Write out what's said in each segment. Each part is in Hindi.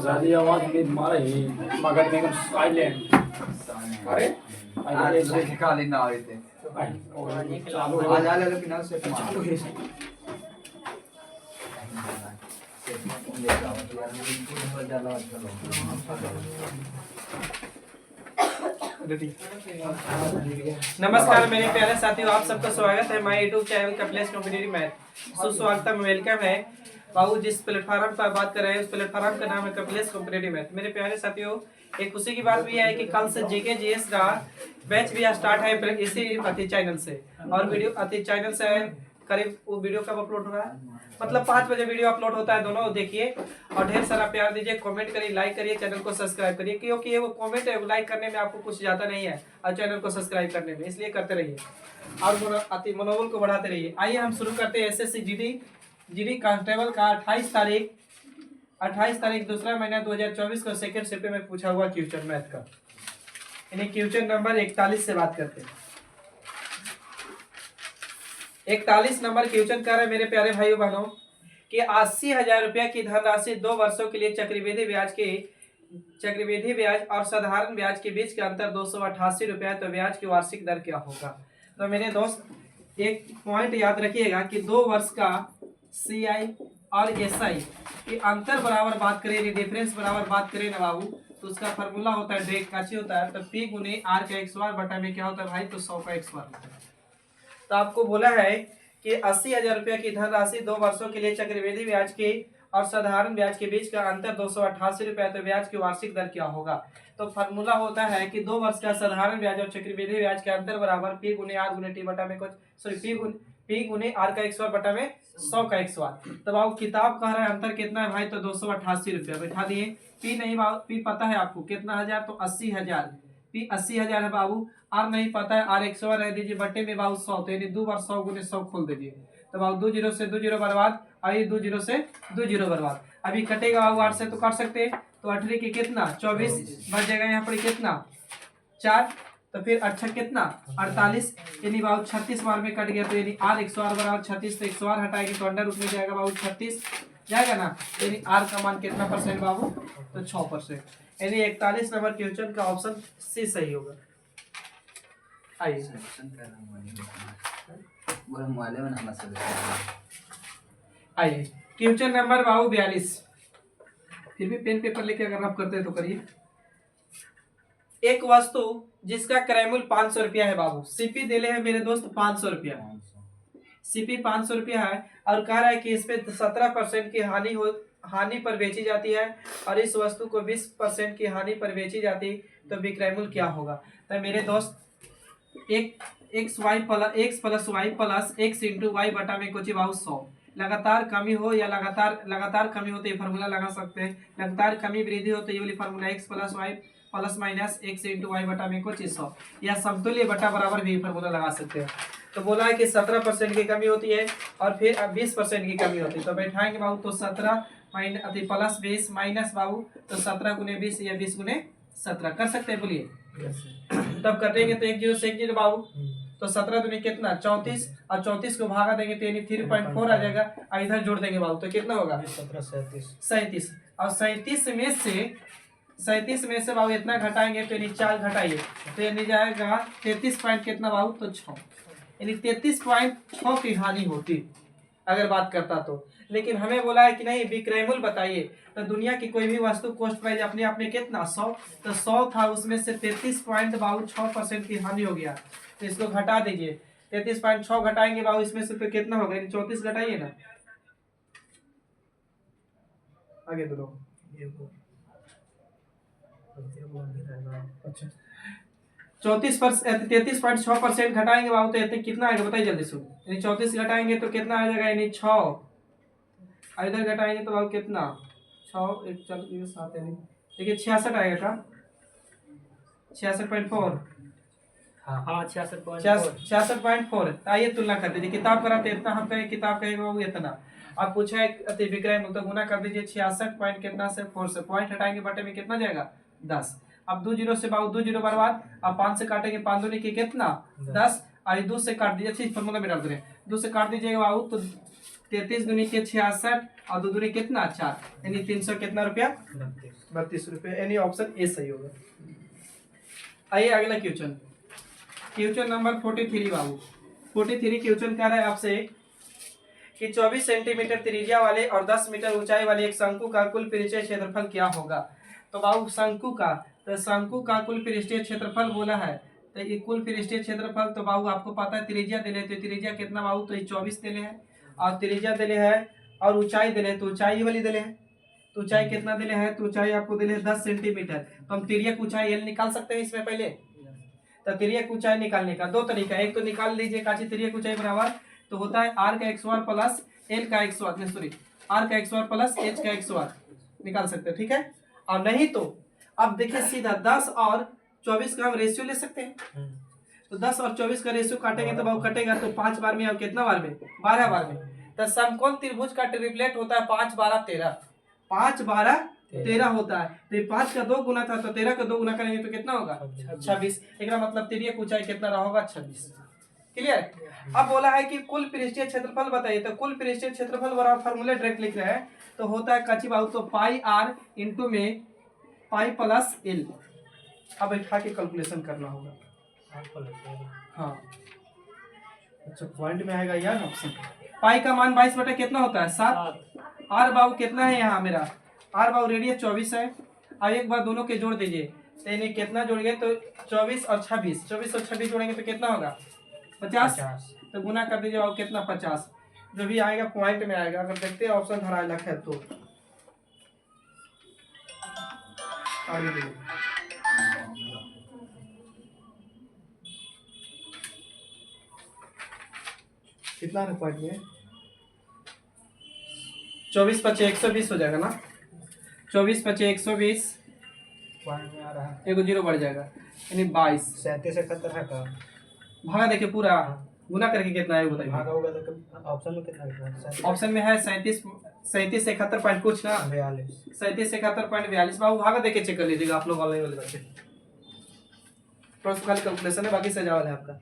सादी आवाज में मारे ही मगध में साइलेंट अरे आज खाली ना आए थे चालू आज आ ले लेकिन से चालू है नमस्कार मेरे प्यारे साथियों, आप सबका स्वागत है my YouTube channel Kapilesh competitive math. सुस्वागतम, वेलकम है बाबू। जिस प्लेटफॉर्म पर बात कर रहे हैं उस प्लेटफॉर्म का नाम है कपिलेश कॉम्पिटिटिव मैथ। मेरे प्यारे साथियों, एक खुशी की बात भी है कि कल से जीके जीएस का बैच भी स्टार्ट है इसी अति चैनल से। और वीडियो अति चैनल से करीब वो वीडियो कब अपलोड हो रहा है, मतलब 5 बजे वीडियो अपलोड होता है, दोनों देखिए और ढेर सारा प्यार दीजिए, कमेंट करिए, लाइक करिए, चैनल को सब्सक्राइब करिए, क्योंकि ये वो कमेंट है लाइक करने में आपको कुछ जाता नहीं है और चैनल को सब्सक्राइब करने में, इसलिए करते रहिए और अति मनोबल को बढ़ाते रहिए। आइए हम शुरू करते हैं एसएससी जीडी कांस्टेबल का 28 तारीख दूसरा महीना 2024 को सेकंड शिफ्ट में पूछा हुआ क्वेश्चन मैथ का, यानी क्वेश्चन नंबर 41 से बात करते हैं। 41 नंबर क्वेश्चन कर रहे मेरे प्यारे भाइयों बहनों कि 80,000 रुपया की धनराशि 2 वर्षों के लिए चक्रवृद्धि ब्याज और साधारण ब्याज के बीच का अंतर 288 रुपया, तो ब्याज की वार्षिक दर क्या होगा। तो मेरे दोस्त एक पॉइंट याद रखिएगा कि 2 वर्ष का CI और SI की अंतर बराबर बात करें, डिफरेंस बराबर बात करें ना बाबू, तो उसका फॉर्मूला होता है डेक काची होता है, तो P गुने R का x बार बटा में क्या होता है भाई, तो 100 का x बार होता है। तो आपको बोला है कि 80,000 रुपया की धनराशि 2 वर्षों के लिए चक्रवृद्धि ब्याज के और साधारण ब्याज के बीच का अंतर 288 रुपया, तो ब्याज की वार्षिक दर क्या होगा। तो फॉर्मूला होता है कि 2 वर्ष का साधारण ब्याज और चक्रवृद्धि ब्याज के अंतर बराबर P गुने R गुने T बटा में P गुने R का x बार बटा में 100 का x बार। तो बाबू किताब कह रहा है अंतर कितना है भाई, तो 288 रुपया बैठा दिए। P नहीं बाबू, P पता है आपको कितना हजार, तो 80,000, P 80,000 है बाबू। R नहीं पता है, R 100 रह दीजिए बटे में बाबू 100, तो यानी 2 बार 100 गुने 100 खोल दीजिए, तो बाबू 2 जीरो से 2 जीरो बर्बाद, अभी 2 जीरो से 2 जीरो बर्बाद। अभी कटेगा बाबू 8 से तो काट सकते हैं, तो 8 के कितना 24 बच जाएगा, यहाँ पर कितना 4, तो फिर 8 कितना 48, यानी बाबू 36 बार में कट गया, तो यानी R 100 बराबर 36, तो 100 हटाएगी तो अंडर रूट में जाएगा बाबू 36 जाएगा ना, यानी R का मान कितना परसेंट बाबू, तो 6%, यानी 41 नंबर क्वेश्चन का ऑप्शन सी सही होगा। आइए आइए क्वेश्चन नंबर बाबू 42, फिर भी पेन पेपर लेके अगर आप करते हैं तो करिए। एक वस्तु जिसका क्रय मूल्य 500 रुपया है बाबू, सीपी दिले है मेरे दोस्त 500 रुपया, सीपी 500 रुपया है और कह रहा है कि इस पे 17% की हानि पर बेची जाती है और इस वस्तु को 20% की हानि पर बेची जाती, तो विक्रय मूल्य क्या होगा। तो मेरे दोस्त x plus y plus x into y बटा में कुछ बाबू 100, लगातार कमी हो या लगातार कमी हो तो ये फार्मूला लगा सकते हैं, लगातार कमी वृद्धि हो तो ये वाली formula x plus y plus minus x into y बटा में कुछ 100, या समतुल्य बटा बराबर भी फार्मूला लगा सकते हैं। तो बोला है कि 17% की कमी होती है और फिर 20% की कमी होती है, तो बैठाएंगे बाबू, तो 17 प्लस 20 माइनस बाबू, तो 17 गुने 20 या 20 गुने 17 कर सकते हैं, बोलिए तब कटेंगे तो 1 जीरो से 1 जीरो बाबू, तो 17 दुनी कितना 34 और 34 को भागा देंगे तो यानी 3.4 आ जाएगा, और इधर जोड़ देंगे बाबू तो कितना होगा 37, और 37 में से बाबू इतना घटाएंगे तो यानी 4 घटाइए तो यानी जाएगा 33 पॉइंट कितना बाबू, तो 6, यानी 33.6 की हानि होती अगर बात करता तो। लेकिन हमें बोला है कि नहीं विक्रय मूल्य बताइए, तो दुनिया की कोई भी वस्तु कॉस्ट प्राइस अपने आप में कितना 100, तो 100 था उसमें से 33.6% की हानि हो गया, तो इसको घटा दीजिए, 33.6 घटाएंगे बाबू इसमें से तो कितना होगा, 34 घटाइए ना, आगे दो अच्छा 33.6% घटाएंगे बाबू तो इतने कितना आएगा बताइए जल्दी से, यानी 34 घटाएंगे तो कितना आ जाएगा, यानी 6, इधर घटाएंगे तो बाबू कितना 6 1 4 7 यानी देखिए 66 आएगा का 66.4, हाँ 66.4। आइए तुलना कर दीजिए, किताब कराते इतना हम कहें, किताब कहेगा बाबू इतना, अब पूछा है अति विक्रय मूल्य, तो गुना कर दीजिए 66 पॉइंट कितना से 4 से, पॉइंट हटाएंगे बटे में कितना जाएगा 10, अब 2 जीरो से बाबू 2 जीरो बर्बाद, अब 5 से काटेंगे 5 दूनी की कितना 10, और 2 से काट दीजिए, अच्छी फॉर्मूला में डाल दे रहे 2 से काट दीजिएगा बाबू तो 33 दूनी के 66 और 2 दूनी कितना 4, यानी 300 कितना रुपया 32 रुपये, यानी ऑप्शन ए सही होगा। आइए अगला क्वेश्चन, क्वेश्चन नंबर 43 बाबू। 43 क्वेश्चन कह रहा है आपसे कि 24 सेंटीमीटर त्रिज्या वाले और 10 मीटर ऊंचाई वाले एक शंकु का कुल पृष्ठीय क्षेत्रफल क्या होगा। तो बाबू शंकु का कुल पृष्ठीय क्षेत्रफल बोला है, तो ये कुल पृष्ठीय क्षेत्रफल तो बाबू आपको पता है त्रिज्या दिले, तो त्रिज्या कितना बाबू, तो 24 दिले है और त्रिज्या दिले है और ऊंचाई दिले, तो ऊंचाई वाली दिले है, तो ऊंचाई कितना दिले है, तो ऊंचाई आपको दिले है 10 सेंटीमीटर। तो हम तिर्यक ऊंचाई एल निकाल सकते हैं इसमें पहले। तो तिर्यक ऊंचाई निकालने का दो तरीका, एक तो निकाल लीजिए काची तिर्यक ऊंचाई बराबर तो होता है आर का एक्स वार प्लस एल का एक्स वार, सॉरी आर का एक्स वार प्लस एच का एक्स वार निकाल सकते हैं, ठीक है। और नहीं तो अब देखिए सीधा 10 और 24 का हम रेशियो ले सकते हैं, तो 10 और 24 का रेशियो काटेंगे तो बाबू कटेगा तो 5 बार में और कितना बार में 12 बार में। तो समकोण त्रिभुज का ट्रिपलेट होता है 5 12 13, 5 12 13 होता है। तो ये 5 का 2 गुना था तो 13 का 2 गुना करेंगे तो कितना होगा 26, एक मतलब तिर्यक ऊंचाई कितना रहा होगा 26। क्लियर। अब बोला है कि कुल पृष्ठीय क्षेत्रफल बताइए, तो कुल पृष्ठीय क्षेत्रफल बराबर फार्मूला डायरेक्ट लिख रहे हैं, तो होता है कच्ची बाबू तो पाई आर इंटू में पाई प्लस एल। अब बैठा के कैलकुलेशन करना होगा, हाँ अच्छा पॉइंट में आएगा यार ऑप्शन। पाई का मान 22 बटा कितना होता है 7। आर बाबू कितना है यहाँ मेरा, आर बाबू रेडियस 24 है। अब एक बार दोनों के जोड़ दीजिए, तो इन्हें कितना जोड़ेंगे तो 24 और 26, 24 और 26 जोड़ेंगे तो कितना होगा 50। तो गुना कर दीजिए बाबू कितना 50, जो भी आएगा पॉइंट में आएगा। अगर देखते हैं ऑप्शन धरा है तो आगे देखिए कितना है पॉइंट में 24 25 120 हो जाएगा ना, 24 25 120 पॉइंट में आ रहा है, एगो जीरो बढ़ जाएगा यानी 22। 37 71 है का भागा देखिए पूरा गुना करके कितना है बताइए। भागा होगा तो ऑप्शन में कितना है, ऑप्शन में है 37 71 पॉइंट कुछ ना 42 37 71.42। बाबू भागा देके चेक कर लीजिएगा आप लोग ऑनलाइन वाले बच्चे, थोड़ा खाली कैलकुलेशन है बाकी सजावल है आपका।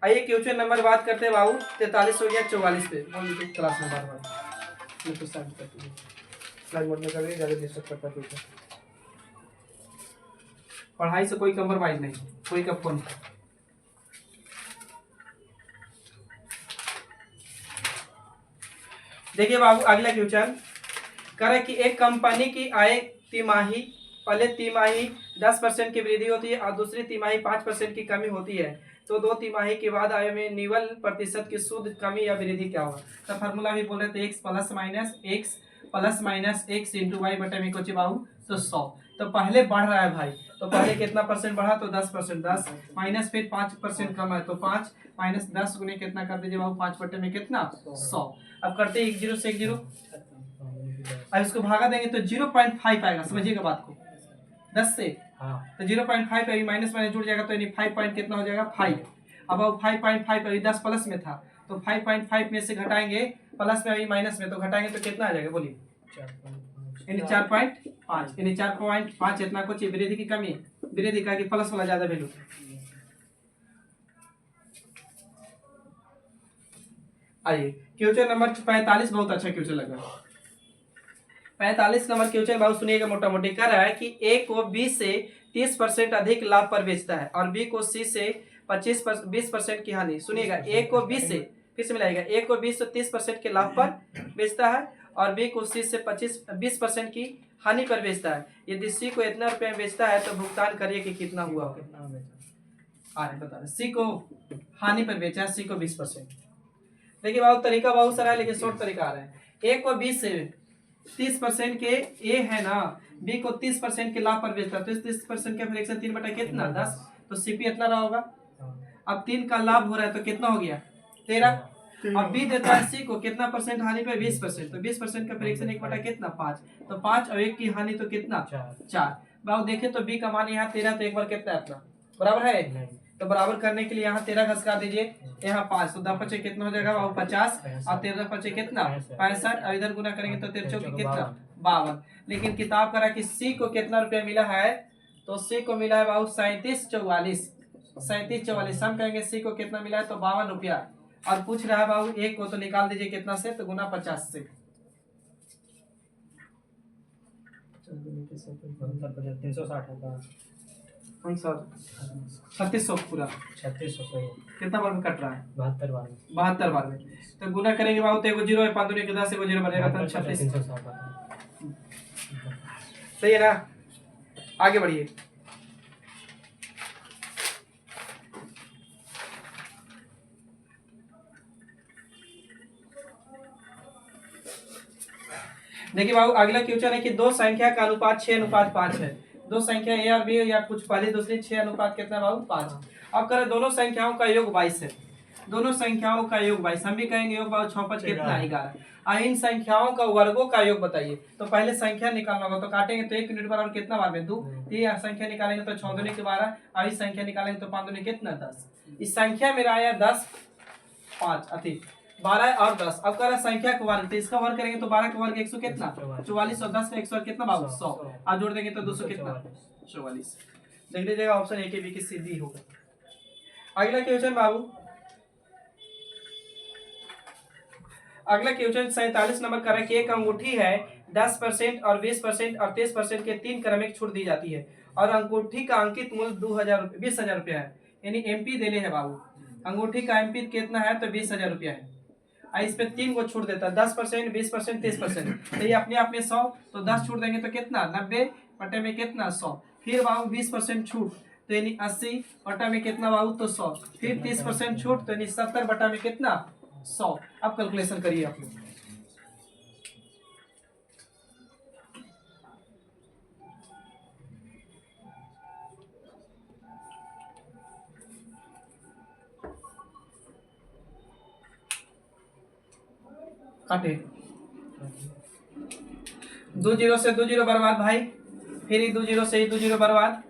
आइए क्वेश्चन नंबर बात करते हैं बाबू 43 हो गया 44 पे, बोल दीजिए क्लास में बार बार तो स्लाइड मोड में करिए, ज़्यादा डिस्टर्ब करता है। पढ़ाई से कोई कंप्रोमाइज नहीं, कोई का फोन। देखिए बाबू अगला क्वेश्चन कह रहा है कि एक कंपनी की आय तिमाही, पहले तिमाही 10% की वृद्धि होती है और दूसरी तिमाही 5% की कमी होती है, तो 2 तिमाही के बाद आय में निवल प्रतिशत की शुद्ध कमी या वृद्धि क्या होगा। तो फार्मूला भी बोल रहे थे x plus minus x into y बटे में कुछ बाबू तो 100। तो पहले बढ़ रहा है भाई, तो पहले कितना परसेंट बढ़ा तो 10%, 10 माइनस फिर 5% कम है तो 5 माइनस 10 गुने कितना कर दीजिए बाबू 5 बटे में कितना 100। अब करते हैं 1 0 से 1 0, अब इसको भागा देंगे तो 0.5 आएगा, समझिएगा बात को 10 से तो 0.5 अभी माइनस माइनस जुड़ जाएगा तो यानी 5 पॉइंट कितना हो जाएगा 5। अब 5.5 अभी 10 प्लस में था तो 5.5 में से घटाएंगे प्लस में अभी माइनस में, तो घटाएंगे तो कितना आ जाएगा बोलिए यानी 4.5, यानी 4.5 इतना कुछ वृद्धि की कमी, वृद्धि का कि प्लस वाला ज्यादा वैल्यू। आइए क्वेश्चन नंबर 45 बहुत अच्छा क्वेश्चन लग रहा है। 45 नंबर क्वेश्चन बाबू सुनिएगा, मोटा मोटी कह रहा है कि ए को बी से 30% अधिक लाभ पर बेचता है और बी को सी से 20% की हानि। सुनिएगा ए को बी से फिर से मिलाएगा, ए को बी से 30% के लाभ पर बेचता है और बी को सी से 20% की हानि पर बेचता है। यदि सी को इतना रुपये में बेचता है तो भुगतान करिए कि कितना हुआ, कितना आ रहा है बता रहे। सी को हानि पर बेचा है, सी को 20%। देखिए बाबू तरीका बहुत सारा है लेकिन शॉर्ट तरीका आ रहा है। ए को बी से 30% के ए है ना, बी को 30% के लाभ पर बेचता है तो इस 30% का फ्रैक्शन 3 बटा कितना 10, तो सीपी इतना रहा होगा। अब 3 का लाभ हो रहा है तो कितना हो गया 13। अब बी देता है सी को कितना परसेंट हानि पे 20%, तो 20% का फ्रैक्शन 1 बटा कितना 5, तो 5 और 1 की हानि तो कितना 4। बाबू देखे तो बी का मान यहाँ 13, तो एक बार कितना है अपना बराबर है, तो बराबर करने के लिए यहाँ 13 घसका दीजिए, यहाँ 5, तो 10 पचे कितना हो जाएगा बाबू 50 और 13 पचे कितना 65 और इधर गुना करेंगे तो 13 चौकी कितना 52। लेकिन किताब करा कि सी को कितना रुपया मिला है, तो सी को मिला है बाबू 3744 हम कहेंगे सी को कितना मिला है तो 52 रुपया। और पूछ रहा है बाबू एक को, तो निकाल दीजिए कितना से, तो गुना 50 से। 360 होगा। 3600 पूरा 3600 सही। कितना बार में कट रहा है? 72 बार में। 72 बार में। तो गुना करेंगे बाबू तो एगो जीरो है, 5 दूनी के 10, एगो जीरो बनेगा तो 36। 360 सही है ना? आगे बढ़िए। देखिए बाबू अगला क्वेश्चन है कि दो संख्या का अनुपात 6:5 है। दो संख्या ए और बी या कुछ पहले दूसरी 6 अनुपात कितना बाबू 5। अब करें दोनों संख्याओं का योग 22 है। दोनों संख्याओं का योग 22, हम भी कहेंगे योग बाबू 6 5 कितना 11। अब इन संख्याओं का वर्गों का योग बताइए। तो पहले संख्या निकालना होगा, तो काटेंगे तो 1 यूनिट बराबर कितना बार में 2। ये संख्या निकालेंगे तो 6 दूनी के 12, अब इस संख्या निकालेंगे तो 5 दूनी कितना 10। इस संख्या मेरा आया 10 5 अति 12 और 10। अब कह रहा संख्या का वर्ग, तो इसका वर्ग करेंगे तो 12 का वर्ग 100 कितना 44 और 10 का 100 कितना बाबू 100। अब जोड़ देंगे तो 200 कितना 44। देख लीजिएगा ऑप्शन ए के बी की सीधी होगा। अगला क्वेश्चन बाबू, अगला क्वेश्चन 47 नंबर का है कि एक अंगूठी है 10% और 20% और 23% के 3 क्रमिक छूट दी जाती है और अंगूठी का अंकित मूल्य 20,000 रुपया है, यानी एमपी देने है बाबू। अंगूठी का एमपी कितना है तो 20,000 रुपया है। इस पे 3 को छूट देता है 10%, 20%, 30%। तो ये अपने आप में 100, तो 10 छूट देंगे तो कितना 90 बटे में कितना 100। फिर बाबू 20% छूट तो यानी 80 बटा में कितना बाबू तो 100। फिर 30% छूट तो यानी 70 बटा में कितना 100। अब कैलकुलेशन करिए आप लोग। काटे 2 जीरो से 2 जीरो बर्बाद भाई, फिर 2 जीरो से 2 जीरो बर्बाद,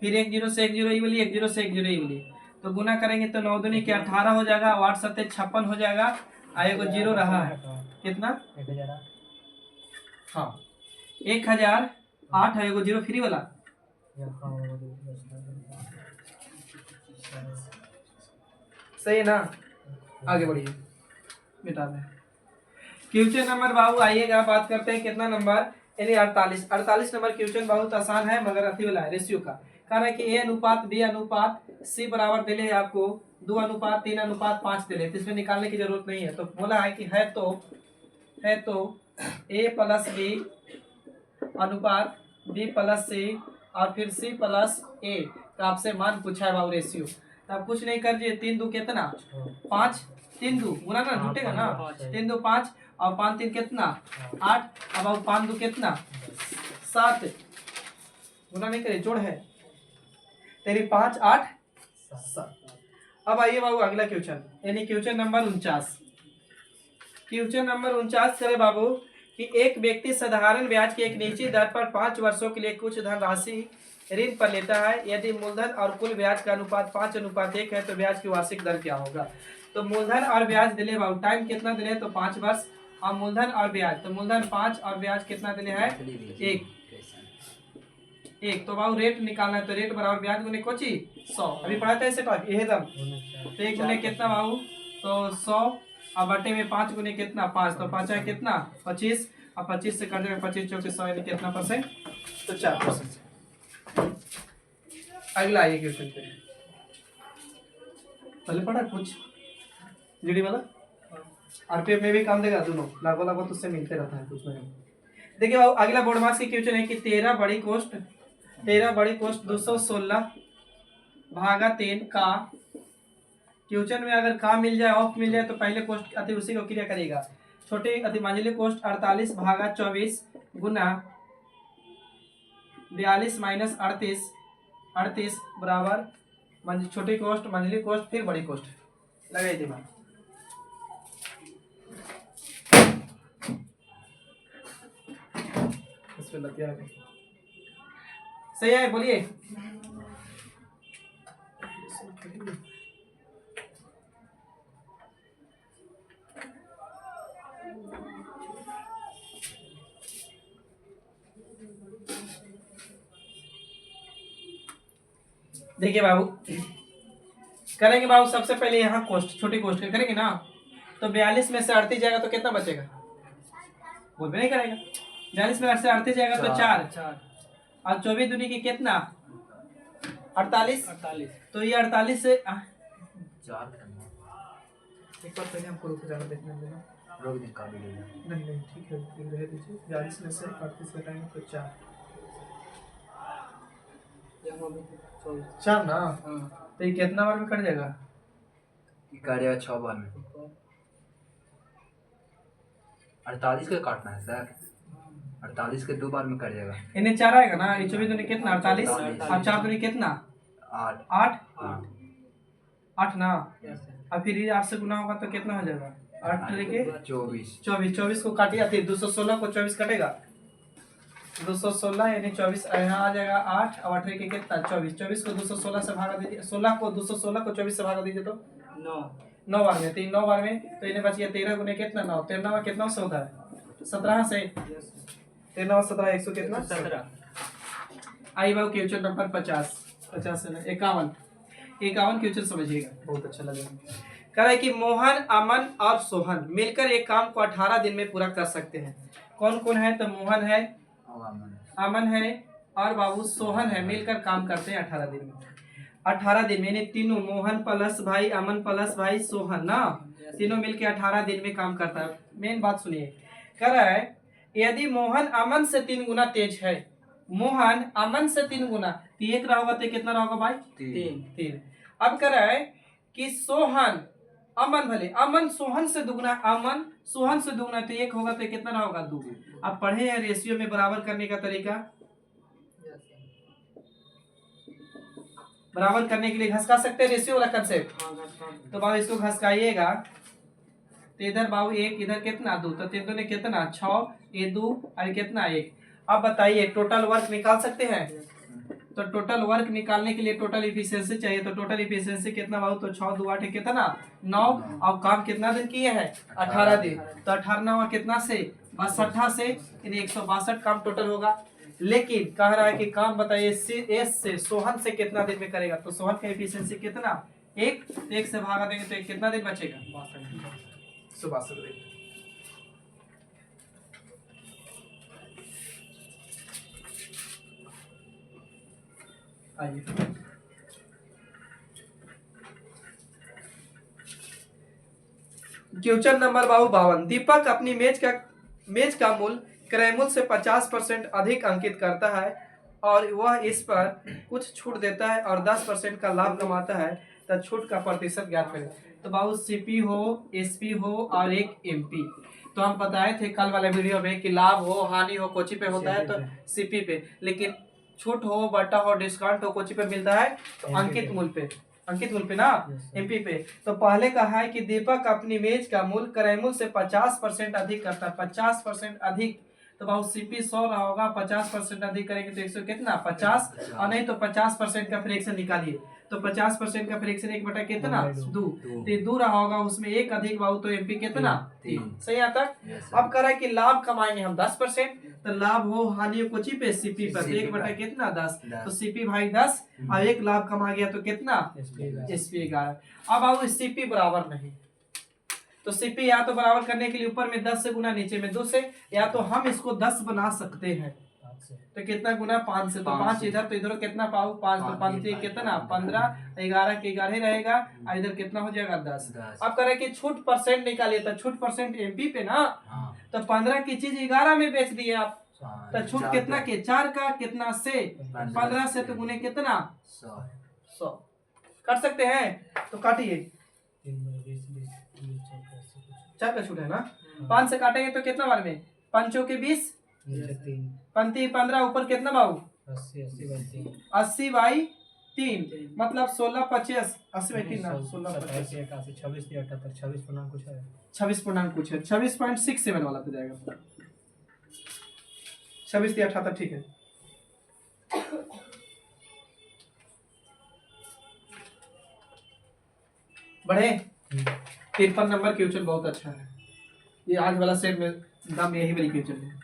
फिर 1 जीरो से 1 जीरो बोली, 1 जीरो से 1 जीरो बोली। तो गुना करेंगे तो 9 दूनी के 18 हो जाएगा, 8 सत्ते 56 हो जाएगा। एगो जीरो रहा है कितना 1000। हाँ 1008 है, एगो जीरो फ्री वाला। सही है ना? आगे बढ़िए बेटा में क्वेश्चन नंबर बाबू आइएगा, बात करते हैं कितना नंबर यानी 48 नंबर क्वेश्चन बहुत आसान है मगर अति वाला है रेशियो का। कह रहा है कि ए अनुपात बी अनुपात सी बराबर दिले है आपको 2 अनुपात 3 अनुपात 5 दिले, तो इसमें निकालने की जरूरत नहीं है। तो बोला है कि है तो ए प्लस बी अनुपात बी प्लस सी और फिर सी प्लस ए का आपसे मान पूछा है बाबू रेशियो। तो आप कुछ नहीं कर दिए, 3 2 कितना 5, 3 2 गुना ना जुटेगा ना, 3 2 5 और 5 3 कितना 8, अब 5 2 कितना 7, गुना नहीं करे जोड़ है तेरी 5 8 7। अब आइए बाबू अगला क्वेश्चन यानी क्वेश्चन नंबर 49। क्वेश्चन नंबर 49 करे बाबू कि एक व्यक्ति साधारण ब्याज की एक निश्चित दर पर 5 वर्षों के लिए कुछ धनराशि ऋण पर लेता है। यदि मूलधन और कुल ब्याज का अनुपात 5:1 है तो ब्याज की वार्षिक दर क्या होगा। तो मूलधन और ब्याज दिले बाबू, टाइम कितना दिले तो 5 वर्ष, और मूलधन और ब्याज, तो मूलधन 5 और ब्याज कितना दिले है 1। तो बाबू रेट निकालना है, तो रेट बराबर ब्याज गुने कोची 100। अभी पढ़ा था ऐसे टॉप ये दम, तो 1 गुने कितना बाबू तो 100 और बटे में 5 गुने कितना 5, तो 5 है कितना 25 और 25 से कट जाएगा 25 चौके 100 यानी कितना परसेंट तो 4%। अगला आइए क्वेश्चन पे, पहले पढ़ा कुछ जीडी वाला आरपीएफ में भी काम देगा, दोनों लागो तो उससे मिलते रहता है कुछ नहीं। देखिए बाबू अगला बोर्ड मार्क्स की क्वेश्चन है कि 13 बड़ी कोष्ट 216 भागा 3 का क्वेश्चन में अगर का मिल जाए ऑफ मिल जाए तो पहले कोष्ट अति उसी को क्रिया करेगा। छोटे अति मांझिली कोष्ट 48 भागा 24 गुना 42 माइनस 38 बराबर छोटी कोष्ट मंझली कोष्ट फिर बड़ी कोष्ट लगाई दिमाग। सही है बोलिए। देखिए बाबू करेंगे बाबू सबसे पहले यहाँ कोष्ट छोटी कोष्ट करेंगे ना, तो 42 में से 38 जाएगा तो कितना बचेगा, बोल भी नहीं करेगा। 42 में से 38 जाएगा तो 4 और 24 दूनी की कितना 48, तो ये 48 से एक बार पहले हमको रुक जाना देखने देना, नहीं ठीक है रह दीजिए। 42 में से 38 घटाएंगे तो 4 ना, तो ये कितना बार में कट जाएगा, करेगा 6 बार में। 48 का काटना है सर, 48 के 2 बार में कट जाएगा। इन्हें 4 आएगा ना, ये 24 दूनी कितना 48 और 4 दूनी कितना 8 ना, और फिर ये 8 से गुना होगा तो कितना हो जाएगा 8 लेके 24 को काटिए, फिर 216 को 24 कटेगा, 216 यानी 24 यहाँ आ जाएगा 8 और 8 के कितना 24 को 216 से भागा दीजिए, 16 को 216 को 24 से भागा दीजिए तो 9 बार में, 9 बार में तो इन्हें बच गया 13 गुने कितना 9, 13 कितना से होता है 17 से, 13 17 100 कितना 17। आई बाबू क्वेश्चन नंबर 50 से 51 क्वेश्चन समझिएगा, बहुत अच्छा लगेगा। कह रहा है कि मोहन अमन और सोहन मिलकर एक काम को 18 दिन में पूरा कर सकते हैं। कौन कौन है, तो मोहन है, अमन है और बाबू सोहन है, मिलकर काम करते हैं 18 दिन में। 18 दिन में तीनों मोहन प्लस भाई अमन प्लस भाई सोहन ना, तीनों मिलकर 18 दिन में काम करता है। मेन बात सुनिए, कह रहा है यदि मोहन अमन से 3 गुना तेज है, मोहन अमन से 3 गुना, तो एक रहा होगा तो कितना रहा होगा भाई 3। अब कह रहा है कि सोहन अमन भले अमन सोहन से दुगना, अमन सोहन से दुगना तो 1 होगा तो कितना रहा होगा 2। अब पढ़े हैं रेशियो में बराबर करने का तरीका, बराबर करने के लिए घसका सकते हैं रेशियो वाला कंसेप्ट, तो बाबू इसको घसकाइएगा तो इधर बाबू 1 इधर कितना 2, तो 3 दूनी कितना 6, ये 2 और कितना 1। अब बताइए टोटल वर्क निकाल सकते हैं, तो टोटल वर्क निकालने के लिए टोटल इफिशियंसी चाहिए, तो टोटल इफिशियंसी कितना बाबू, तो 6 2 8 कितना 9, और काम कितना दिन किए हैं 18 दिन, तो 18 9 कितना से 62 से, यानी 162 काम टोटल होगा। लेकिन कह रहा है कि काम बताइए एस से सोहन से कितना दिन में करेगा, तो सोहन का इफिशियंसी कितना 1 से भागा देंगे तो कितना दिन बचेगा 62 दिन। आइए क्वेश्चन नंबर 52। दीपक अपनी मेज का मूल्य क्रय मूल्य से 50% अधिक अंकित करता है और वह इस पर कुछ छूट देता है और 10% का लाभ कमाता है, तो छूट का प्रतिशत ज्ञात करें। तो बाबू सीपी हो, एसपी हो और एक एमपी, तो हम बताए थे कल वाले वीडियो में कि लाभ हो हानि हो कोची पे होता है तो सीपी पे, लेकिन छूट हो बटा हो डिस्काउंट हो कोची पे मिलता है तो अंकित मूल्य पे ना एमपी पे। तो पहले कहा है कि दीपक अपनी मेज का मूल्य क्रय मूल्य से 50% अधिक करता है, 50% अधिक, तो बाबू सीपी 100 रहा होगा, 50% अधिक करेंगे तो 100 कितना 50, और नहीं तो 50% का फ्रैक्शन निकालिए, तो 50% का फ्रैक्शन 1 बटा कितना 2, तो 2 रहा होगा, उसमें 1 अधिक बाबू तो एमपी कितना 3। सही यहाँ तक। अब कह रहा है कि लाभ कमाएंगे हम 10%, तो लाभ हो हानि हो कोची पे सीपी पर 1 बटा कितना 10, तो सीपी भाई 10 और 1 लाभ कमा गया तो कितना एसपी 11। अब आओ सीपी बराबर नहीं, तो सीपी या तो बराबर करने के लिए ऊपर में 10 से गुना नीचे में 2 से, या तो हम इसको 10 बना सकते हैं, तो कितना गुना 5 से, तो 5 इधर तो इधर कितना पाओ 5, तो 5 कितना 15, 11 के 11 रहेगा और इधर कितना हो जाएगा 10। अब कह रहे कि छूट परसेंट निकालिए, तो छूट परसेंट एमपी पे ना, तो 15 की चीज 11 में बेच दिए आप, तो छूट कितना के 4 का कितना से 15 से, तो गुने कितना 100 कर सकते हैं, तो काटिए 4 का छूट है ना, 5 से काटेंगे तो कितना बार में 5 के 20, 15 ऊपर कितना बाबू 80/3, मतलब 16 25 80/3 ना 16 26 पूर्णांक कुछ है 26.67 वाला पे जाएगा, 26/78 ठीक है। बढ़े 53 नंबर क्वेश्चन बहुत अच्छा है, ये आज वाला सेट में दम यही वाली क्वेश्चन है।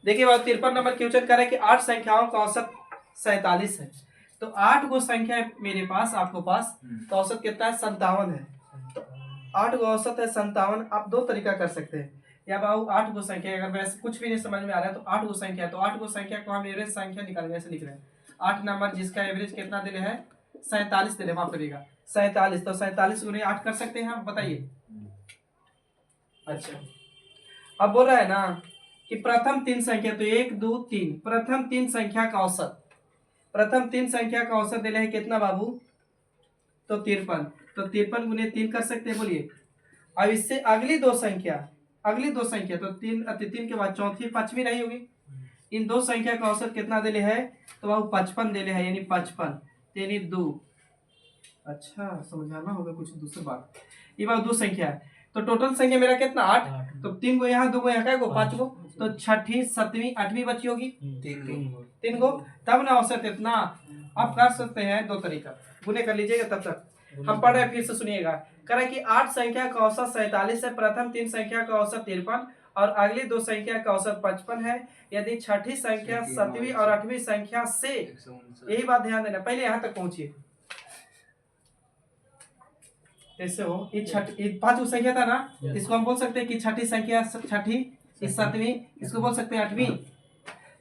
देखिए बात 53 नंबर क्वेश्चन कर रहा है कि 8 संख्याओं का औसत 47 है, तो 8 गो संख्या है मेरे पास, आपको पास, तो औसत कितना है? 57 है। तो 8 गो औसत है 57। आप दो तरीका कर सकते हैं, या बाबू 8 गो संख्या, अगर वैसे कुछ भी नहीं समझ में आ रहा है तो 8 गो संख्या है, तो 8 गो संख्या को हम एवरेज संख्या निकालेंगे, ऐसे लिख रहे हैं 8 नंबर जिसका एवरेज कितना दिले है? 47 दिले, माफ करिएगा 47। तो 47 गुने 8 कर सकते हैं हम, बताइए। अच्छा, अब बोल रहा है ना कि प्रथम 3 संख्या, तो 1 2 3, प्रथम 3 संख्या का औसत, प्रथम 3 संख्या का औसत दिले है कितना बाबू? तो 53। तो 53 गुने 3 कर सकते हैं, बोलिए। अब इससे अगली दो संख्या, तो 3 के बाद चौथी पांचवी नहीं होगी। इन दो संख्या का औसत कितना दिले है? तो बाबू 55 दिले है, यानी 55 यानी 2। अच्छा, समझाना होगा कुछ दूसरी बात। ये बाबू दो संख्या है, तो टोटल संख्या मेरा कितना? 8। तो 3 गो यहाँ, 2 गो यहाँ, क्या गो? 5 गो। तो छठी, सातवीं, आठवीं बची होगी 3 गो, तब ना औसत इतना। आप कर सकते हैं दो तरीका, गुने कर लीजिएगा। तब तक हम पढ़ रहे हैं, फिर से सुनिएगा। कह कि 8 संख्या का औसत 47 है, प्रथम 3 संख्या का औसत 53 और अगली दो संख्या का औसत 55 है। यदि छठी संख्या, सातवीं और आठवीं संख्या से, यही बात ध्यान देना, पहले यहाँ तक पहुंचिए। कैसे हो? ये 5 संख्या था ना, इसको हम बोल सकते हैं कि छठी संख्या, छठी, इस सातवीं, इसको बोल सकते हैं 8वीं।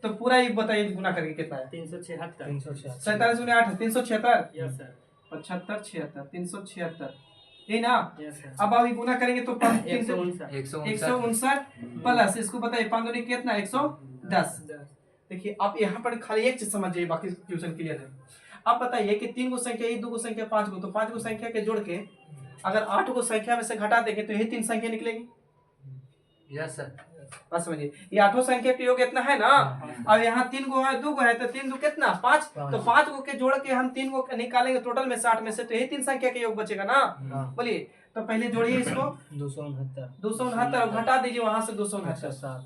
तो पूरा ये बताइए गुना करके कितना है? 376। 47 गुने 8 376। Yes sir. 75 76 376, यही ना? Yes sir. अब अभी गुना करेंगे तो 159। 159 प्लस इसको बताइए 5 दूनी कितना? 110। देखिए आप यहाँ पर खाली एक चीज समझिए, बाकी ट्यूशन क्लियर है। आप बताइए कि 3 गो संख्या, ये 2 गो संख्या, 5 गो, तो 5 गो संख्या के जोड़ के अगर 8 गो संख्या में से घटा देंगे तो यही 3 संख्या निकलेगी। Yes sir. बस समझिए, ये 8 संख्या के योग इतना है ना। अब यहाँ 3 गो है, 2 गो है, तो 3 दो कितना? 5। तो 5 गो के जोड़ के हम 3 गो निकालेंगे टोटल में 60 में से, तो यही 3 संख्या के योग बचेगा ना। बोलिए, तो पहले जोड़िए इसको 269 और घटा दीजिए वहां से 269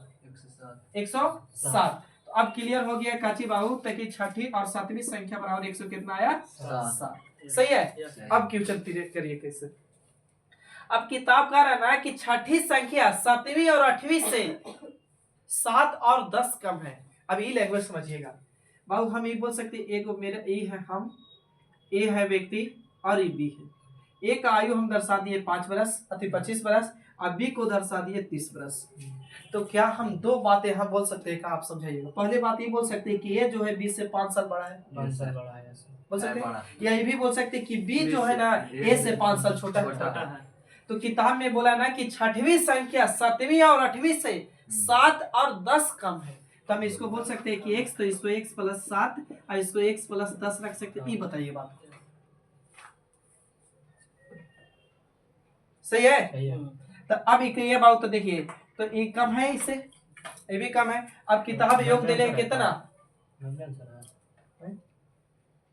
107। तो अब क्लियर हो गया काची बाबू, ताकि छठी और सातवीं संख्या बराबर 100 कितना आया? 7। सही है। अब क्वेश्चन करिए कैसे। अब किताब कह रहा है ना कि छठी संख्या सातवीं और आठवीं से 7 और 10 कम है। अब ये लैंग्वेज समझिएगा बाबू, हम ये बोल सकते हैं, एक मेरा ए है, हम ए है व्यक्ति और ये बी है। ए का आयु हम दर्शा दिए 5 बरस अति 25 बरस, और बी को दर्शा दिए 30 बरस। तो क्या हम दो बातें हम बोल सकते हैं? आप समझाइएगा। पहले बात ये बोल सकते हैं कि ये जो है बी से 5 साल बड़ा है, 5 साल बड़ा है, बोल सकते हैं। या ये भी बोल सकते हैं कि बी जो है ना ए से 5 साल छोटा है। तो किताब में बोला ना कि छठवीं संख्या सातवीं और आठवीं से 7 और 10 कम है, तो हम इसको बोल सकते हैं कि x, तो इसको x प्लस 7 और इसको x प्लस 10 रख सकते हैं। ये बताइए बात सही है? तो अब ये बात तो देखिए, तो ये कम है, इससे ये भी कम है। अब किताब योग दे ले कितना,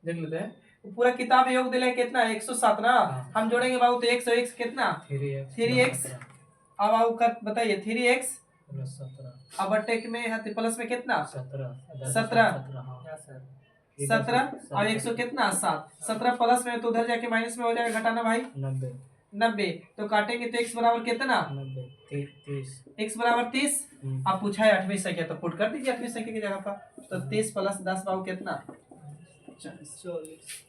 देख लेते हैं। पूरा किताब योग दिले कितना? 107 ना। हम जोड़ेंगे बाबू तो 101 कितना? 3x। अब बाबू बताइए 3x अब अटैक में है, प्लस में कितना? 17 और 100 कितना? 7। 17 प्लस में तो उधर जाके माइनस में हो जाएगा, घटाना भाई 90। तो काटेंगे तो x बराबर कितना? 30। x बराबर 30। अब पूछा है 8वीं संख्या, तो पुट कर दीजिए 8वीं संख्या की जगह पर। तो 30 प्लस 10 बाबू कितना? 40।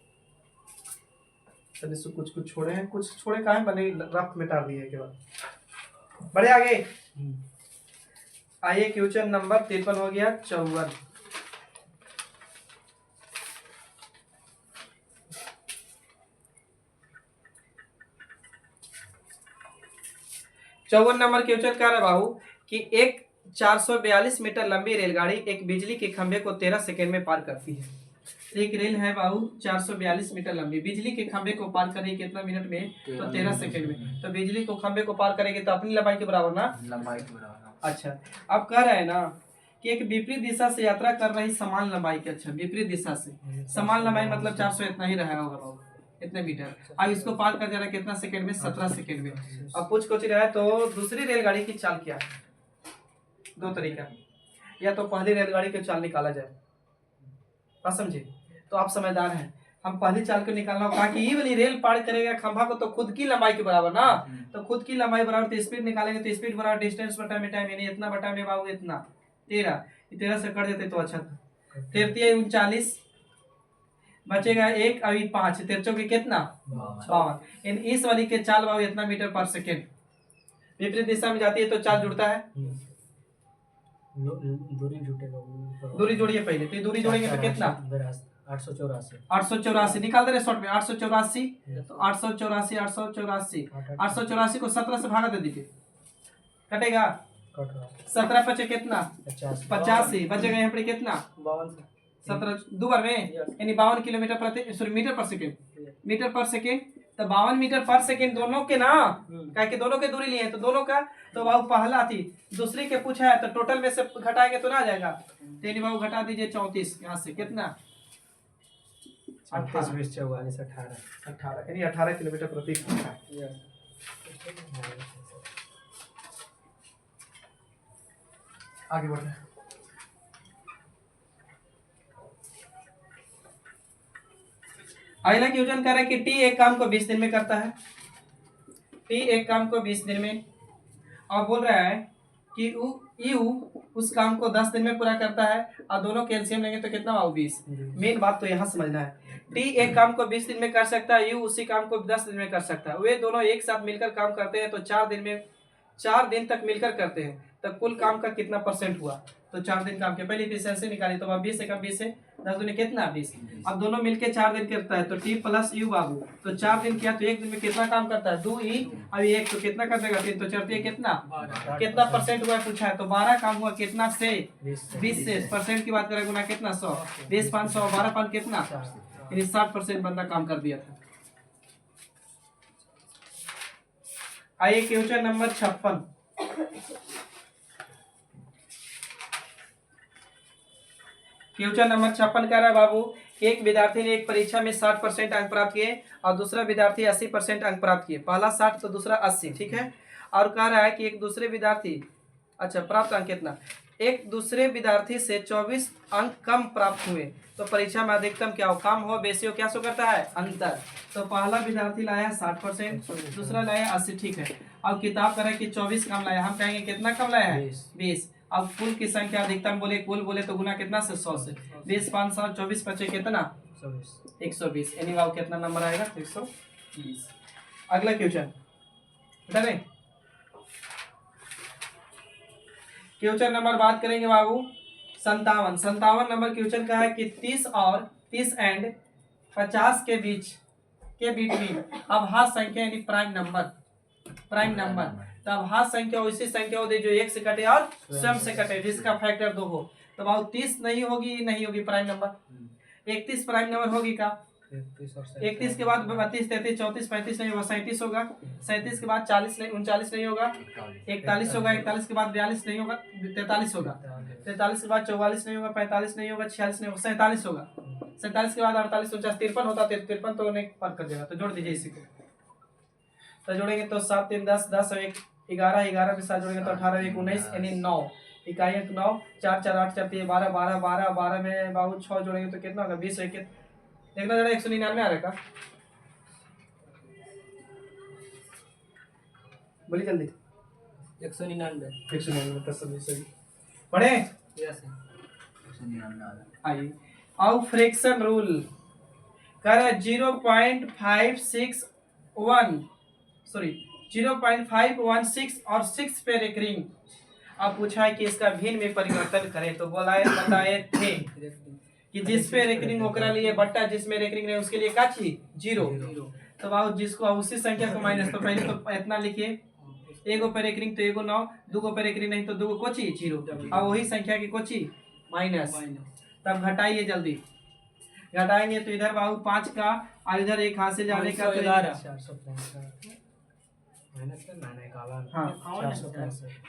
चलिए कुछ छोड़े हैं, कुछ छोड़े कहाँ बने, रफ मिटा दिए के बाद बड़े आगे। आइए क्वेश्चन नंबर 53 हो गया 54। नंबर क्वेश्चन कह रहा है बाबू कि एक 442 मीटर लंबी रेलगाड़ी एक बिजली के खंभे को 13 सेकंड में पार करती है। एक रेल है बाबू 442 मीटर लंबी, बिजली के खंभे को पार करेगी कितना मिनट में? तो 13 सेकंड में। तो बिजली को खंभे को पार करेगी तो अपनी लंबाई के बराबर ना, लंबाई के बराबर। अच्छा, अब कह रहा है ना कि एक विपरीत दिशा से यात्रा कर रही समान लंबाई के, अच्छा विपरीत दिशा से समान लंबाई मतलब 400 इतना ही रहेगा बाबू, इतने मीटर। अब इसको पार कर जा रहा है कितना सेकंड में? 17 सेकंड में। अब कुछ रहा है, तो दूसरी रेलगाड़ी की चाल क्या है? दो तरीका, या तो पहली रेलगाड़ी की चाल निकाला जाए, समझे? तो आप समझदार हैं, हम पहली चाल को निकालना होगा कि ये वाली रेल पार करेगा खंभा को तो खुद की लंबाई के बराबर ना। तो खुद की लंबाई बराबर तो स्पीड निकालेंगे, तो स्पीड बराबर डिस्टेंस बटा में टाइम, यानी इतना बटा में बाबू इतना 13 से कर देते तो अच्छा था। 13 39 बचेगा 1 अभी 5 तिरछों के कितना 52। इन इस वाली के चाल बाबू इतना मीटर पर सेकेंड। विपरीत दिशा में जाती है तो चाल जुड़ता है। दूरी जुटेगा। दूरी जोड़िए पहले, तो ये दूरी जोड़ेंगे तो कितना 884। 884 निकाल दे रहे शॉर्ट में 884। तो 884 884 को 17 से भागा दे दीजिए, कटेगा 17 पचे कितना 85। बचेगा यहाँ पर कितना 17 दो बार में यानी 52 किलोमीटर प्रति सॉरी मीटर पर सेकेंड। मीटर पर सेकेंड तो 52 मीटर पर सेकेंड दोनों के ना, क्या कि दोनों के दूरी लिए हैं तो दोनों का। तो बाबू पहला थी दूसरी के पूछा है तो टोटल में से घटाएंगे तो ना आ जाएगा। तो बाबू घटा दीजिए 34 यहाँ से कितना 38 20 44 18 यानी 18 किलोमीटर प्रति घंटा। आगे बढ़ रहे हैं। अगला क्वेश्चन कह रहा है कि टी एक काम को 20 दिन में करता है। टी एक काम को 20 दिन में और बोल रहा है कि यू उस काम को 10 दिन में पूरा करता है और दोनों के एलसीएम लेंगे तो कितना होगा 20। मेन बात तो यहाँ समझना है। टी एक काम को 20 दिन में कर सकता है, यू उसी काम को 10 दिन में कर सकता है। वे दोनों एक साथ मिलकर काम करते हैं तो 4 दिन तक मिलकर करते हैं तो कुल काम का कितना परसेंट हुआ। तो 4 दिन काम के पहले एफिशिएंसी निकाली तो अब 20 से कम 20 से 10 दूनी कितना 20। अब दोनों मिलके 4 दिन करता है तो टी प्लस यू बाबू तो 4 दिन किया तो 1 दिन में कितना काम करता है 2 ई अभी 1 तो कितना कर देगा 3 तो चढ़ती कितना परसेंट हुआ पूछा है तो 12 काम हुआ कितना से 20 से। परसेंट की बात करें गुना कितना 100 20 500 12 5 कितना यानी 60% बंदा काम कर दिया था। आइए क्वेश्चन नंबर 56। क्वेश्चन नंबर 56 कह रहा है बाबू एक विद्यार्थी ने एक परीक्षा में 60% अंक प्राप्त किए और दूसरा विद्यार्थी 80% अंक प्राप्त किए। पहला 60 तो दूसरा 80 ठीक है। और कह रहा है कि एक दूसरे विद्यार्थी अच्छा प्राप्त अंक कितना एक दूसरे विद्यार्थी से 24 अंक कम प्राप्त हुए तो परीक्षा में अधिकतम क्या हो कम हो बेसी हो क्या सो करता है अंतर। तो पहला विद्यार्थी लाया 60% दूसरा लाया 80 ठीक है। अब किताब कह रहा है कि 24 कम लाया, हम कहेंगे कितना कम लाया है 20। अब कुल की संख्या अधिकतम बोले कुल बोले तो गुना कितना से 100 से 20 5 24 बचे कितना 120 यानी बाबू कितना नंबर आएगा 120। अगला क्वेश्चन डरे क्वेश्चन नंबर बात करेंगे बाबू 57 नंबर क्वेश्चन का है कि 30 एंड 50 के बीच के बीटवीन अब हाथ संख्या यानी प्राइम नंबर तो अब हाथ संख्या वैसी संख्या होती है जो एक से कटे और स्वयं से कटे जिसका फैक्टर 2 हो। तो बाबू 30 नहीं होगी प्राइम नंबर। 31 प्राइम नंबर होगी का 31 के बाद 32 33 34 35 नहीं होगा 37 होगा। 37 के बाद 40 नहीं 39 नहीं होगा 41 होगा। 41 के बाद 42 नहीं होगा 43 होगा। 43 के बाद 44 नहीं होगा 45 नहीं होगा 46 नहीं होगा 47 होगा। 47 के बाद 48 49 53 होता 53 तो नहीं पर कर देगा तो जोड़ दीजिए इसी को। तो जोड़ेंगे तो 7 3 10 10 और 1 11 11 के साथ जोड़ेंगे तो 18 1 19 यानी 9 इकाई 9 4 4 8 4 12 12 12 12 में बाबू 6 जोड़ेंगे तो कितना होगा 20 1 देखना जरा 199 आ रहा बोली जल्दी 199 पढ़े आइए अब फ्रैक्शन रूल कर 0.516 और 6 पे रेकरिंग। अब पूछा है कि इसका भिन्न में परिवर्तन करें तो बताए थे कि जिस पे रेकरिंग ओकरा लिए बट्टा जिसमें रेकरिंग नहीं उसके लिए का चीज 0। तो बाबू जिसको उसी संख्या को माइनस तो पहले तो इतना लिखिए एगो पे रेकरिंग तो एगो 9 दूगो पे रेकरिंग नहीं तो दूगो कोची 0 अब वही संख्या की कोची माइनस। तब घटाइए जल्दी घटाएंगे तो इधर बाबू 5 का और इधर एक हाथ से जाने का तो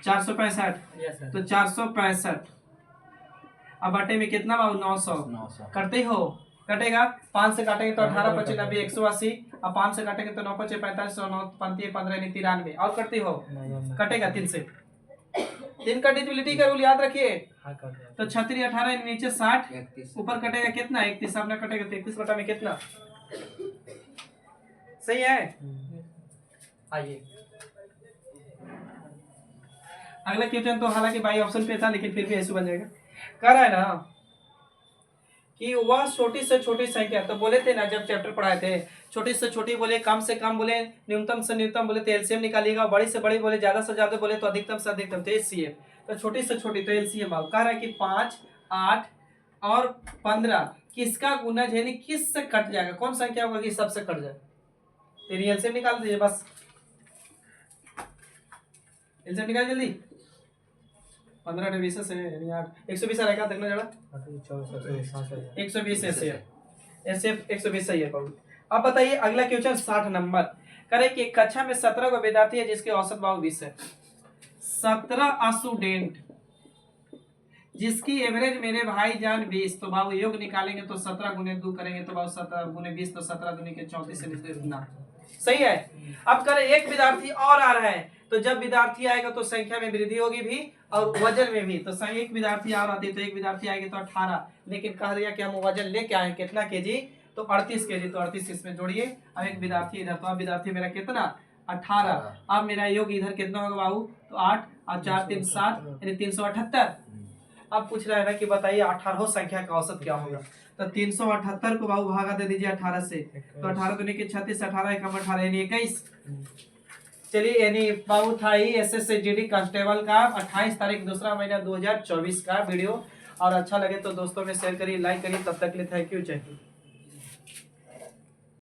465 तो 465 अब बटे में कितना बाबू 900 करते हो कटेगा 5 से काटेंगे तो 18 25 90 180 अब 5 से काटेंगे तो 9 5 45 9 35 15 93 और करते हो कटेगा 3 से 3 का डिविजिबिलिटी का रूल याद रखिए। तो 36 18 नीचे 60 ऊपर कटेगा कितना 31 सामने कटेगा तो 31 बटा में कितना सही है। आइए अगला क्वेश्चन तो हालांकि बाई ऑप्शन पे था लेकिन फिर भी ऐसे बन जाएगा। कर रहा है ना कि वह छोटी से छोटी संख्या, तो बोले थे ना जब चैप्टर पढ़ाए थे, छोटी से छोटी बोले कम से कम, बोले न्यूनतम से न्यूनतम, बोले तो एलसीएम निकालिएगा, बड़ी से बड़ी बोले ज्यादा से ज्यादा, बोले तो अधिकतम से अधिकतम, तो एचसीएफ। तो छोटी से छोटी तो एलसीएम आओ, कह रहा है कि 5, 8 और 15 किसका गुणज है, किस से कट जाएगा, कौन संख्या होगा कि सबसे कट जाए, तेरी एलसीएम निकाल दीजिए बस, एलसीएम निकाल जल्दी। 15 20 से यानी 8 120 रहेगा, देखना जरा 120 एसएफ 120 सही है बाबू। अब बताइए अगला क्वेश्चन 60 नंबर, करे कि एक कक्षा में 17 को विद्यार्थी है जिसके औसत बाबू 20 है। 17 स्टूडेंट जिसकी एवरेज मेरे भाई जान 20, तो बाबू योग निकालेंगे तो 17 गुने 2 करेंगे तो बाबू 17 गुने 20, तो 17 दुनी के 34 से गुना, सही है। अब करें एक विद्यार्थी और आ रहा है, तो जब विद्यार्थी आएगा तो संख्या में वृद्धि होगी भी और वजन में भी, तो एक विद्यार्थी और आती है तो एक विद्यार्थी आएगा तो 18, लेकिन कह दिया कि हम वजन लेके आए कितना केजी, तो 38 केजी, तो 38 इसमें जोड़िए। अब एक विद्यार्थी इधर, तो अब विद्यार्थी मेरा कितना 18, अब मेरा योग इधर कितना होगा बाबू, तो 8 और 4 3 7 यानी 378। अब पूछ रहा है ना कि बताइए 18 संख्या का औसत क्या होगा, तो 378 को बाबू भागा दे दीजिए 18 से, तो 18 दुनी के 36, 18 एकम 18 यानी 21। चलिए यानी बाबू था ही एसएसजीडी कांस्टेबल का 28 तारीख दूसरा महीना 2024 का वीडियो, और अच्छा लगे तो दोस्तों में शेयर करिए, लाइक करिए। तब तक के लिए थैंक यू, जय हिंद।